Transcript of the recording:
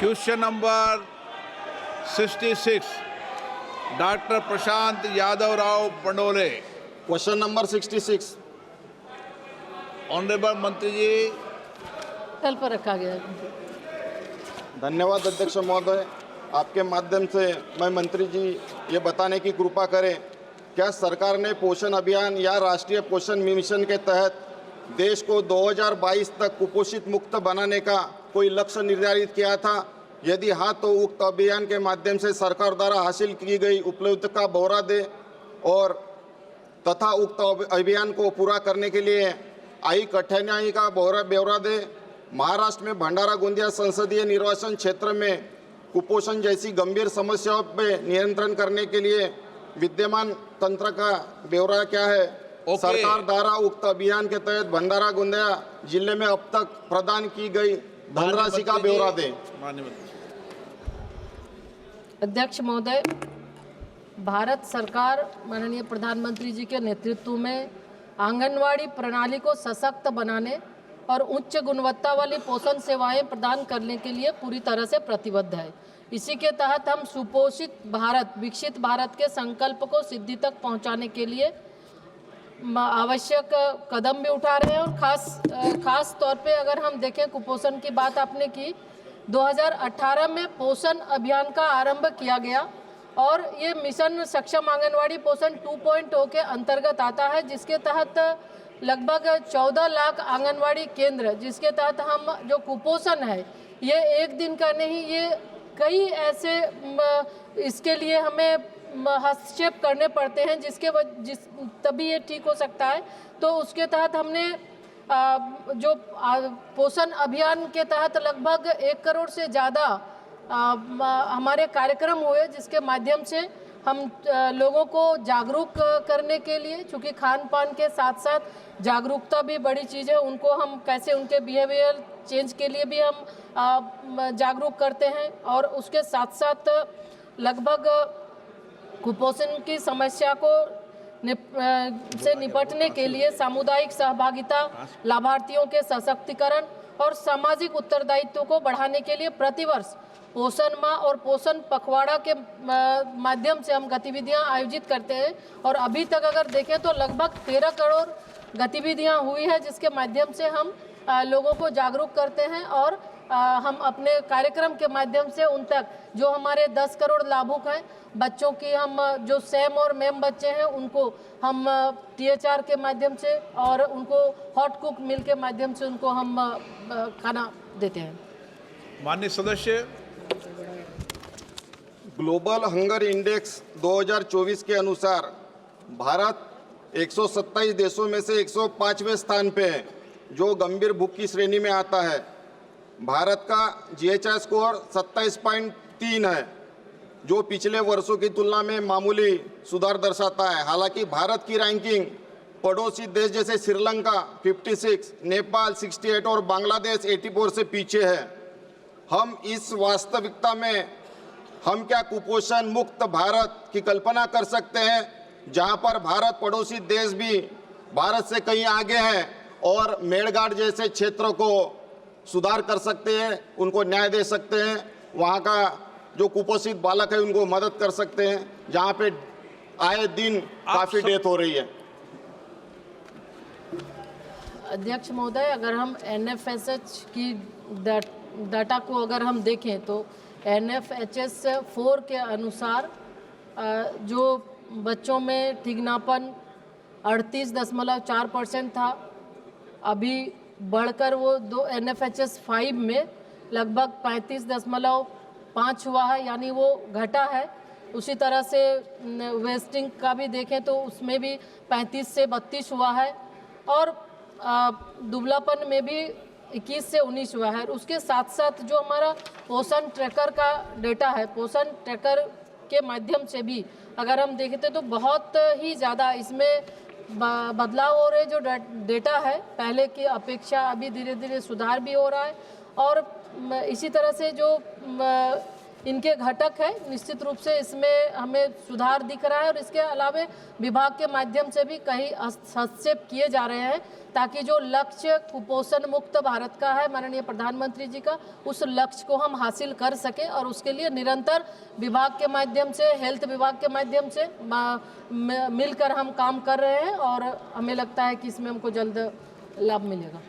Question number 66, Dr. Prashant Yadav Rao Pandole. Question number 66। Honorable मंत्री जी, कल पर रखा गया है। धन्यवाद अध्यक्ष महोदय। आपके माध्यम से मैं मंत्री जी ये बताने की कृपा करें, क्या सरकार ने पोषण अभियान या राष्ट्रीय पोषण मिशन के तहत देश को 2022 तक कुपोषित मुक्त बनाने का कोई लक्ष्य निर्धारित किया था? यदि हाँ, तो उक्त अभियान के माध्यम से सरकार द्वारा हासिल की गई उपलब्धि का ब्यौरा दे और तथा उक्त अभियान को पूरा करने के लिए आई कठिनाई का ब्यौरा दे। महाराष्ट्र में भंडारा गोंदिया संसदीय निर्वाचन क्षेत्र में कुपोषण जैसी गंभीर समस्याओं पर नियंत्रण करने के लिए विद्यमान तंत्र का ब्यौरा क्या है? सरकार द्वारा उक्त अभियान के तहत भंडारा गोंदिया जिले में अब तक प्रदान की गई धनराशि का ब्यौरा दें। अध्यक्ष महोदय, भारत सरकार माननीय प्रधानमंत्री जी के नेतृत्व में आंगनवाड़ी प्रणाली को सशक्त बनाने और उच्च गुणवत्ता वाली पोषण सेवाएं प्रदान करने के लिए पूरी तरह से प्रतिबद्ध है। इसी के तहत हम सुपोषित भारत, विकसित भारत के संकल्प को सिद्धि तक पहुंचाने के लिए आवश्यक कदम भी उठा रहे हैं। और खास तौर पे अगर हम देखें, कुपोषण की बात आपने की, 2018 में पोषण अभियान का आरंभ किया गया और ये मिशन सक्षम आंगनवाड़ी पोषण 2.0 के अंतर्गत आता है, जिसके तहत लगभग 14 लाख आंगनवाड़ी केंद्र, जिसके तहत हम जो कुपोषण है ये एक दिन का नहीं, ये कई ऐसे इसके लिए हमें हस्तक्षेप करने पड़ते हैं तभी ये ठीक हो सकता है। तो उसके तहत हमने जो पोषण अभियान के तहत लगभग 1 करोड़ से ज़्यादा हमारे कार्यक्रम हुए, जिसके माध्यम से हम लोगों को जागरूक करने के लिए, चूँकि खान पान के साथ साथ जागरूकता भी बड़ी चीज़ है, उनको हम कैसे उनके बिहेवियर चेंज के लिए भी हम जागरूक करते हैं। और उसके साथ साथ लगभग कुपोषण की समस्या को से निपटने के लिए सामुदायिक सहभागिता, लाभार्थियों के सशक्तिकरण और सामाजिक उत्तरदायित्व को बढ़ाने के लिए प्रतिवर्ष पोषण माह और पोषण पखवाड़ा के माध्यम से हम गतिविधियां आयोजित करते हैं। और अभी तक अगर देखें तो लगभग 13 करोड़ गतिविधियां हुई है, जिसके माध्यम से हम लोगों को जागरूक करते हैं और हम अपने कार्यक्रम के माध्यम से उन तक जो हमारे 10 करोड़ लाभुक हैं, बच्चों की हम जो सैम और मैम बच्चे हैं उनको हम THR के माध्यम से और उनको हॉट कुक मिल के माध्यम से उनको हम खाना देते हैं। माननीय सदस्य, ग्लोबल हंगर इंडेक्स 2024 के अनुसार भारत 127 देशों में से 105वें स्थान पे है, जो गंभीर भूख की श्रेणी में आता है। भारत का GHI स्कोर 27.3 है, जो पिछले वर्षों की तुलना में मामूली सुधार दर्शाता है। हालांकि भारत की रैंकिंग पड़ोसी देश जैसे श्रीलंका 56, नेपाल 68 और बांग्लादेश 84 से पीछे है। हम इस वास्तविकता में हम क्या कुपोषण मुक्त भारत की कल्पना कर सकते हैं, जहां पर भारत पड़ोसी देश भी भारत से कहीं आगे हैं और मेड़घाट जैसे क्षेत्रों को सुधार कर सकते हैं, उनको न्याय दे सकते हैं, वहाँ का जो कुपोषित बालक है उनको मदद कर सकते हैं, जहाँ पे आए दिन काफ़ी डेथ हो रही है। अध्यक्ष महोदय, अगर हम NFHS की डाटा को अगर हम देखें तो NFHS 4 के अनुसार जो बच्चों में ठिगनापन 38.4% था, अभी बढ़कर वो NFHS 5 में लगभग 35.5 हुआ है, यानी वो घटा है। उसी तरह से वेस्टिंग का भी देखें तो उसमें भी 35 से 32 हुआ है और दुबलापन में भी 21 से 19 हुआ है। उसके साथ साथ जो हमारा पोषण ट्रैकर का डेटा है, पोषण ट्रैकर के माध्यम से भी अगर हम देखते तो बहुत ही ज़्यादा इसमें बदलाव हो रहे। जो डेटा है पहले की अपेक्षा अभी धीरे धीरे सुधार भी हो रहा है। और इसी तरह से जो इनके घटक है। निश्चित रूप से इसमें हमें सुधार दिख रहा है और इसके अलावा विभाग के माध्यम से भी कई हस्तक्षेप किए जा रहे हैं ताकि जो लक्ष्य कुपोषण मुक्त भारत का है माननीय प्रधानमंत्री जी का, उस लक्ष्य को हम हासिल कर सके। और उसके लिए निरंतर विभाग के माध्यम से, हेल्थ विभाग के माध्यम से मिलकर हम काम कर रहे हैं और हमें लगता है कि इसमें हमको जल्द लाभ मिलेगा।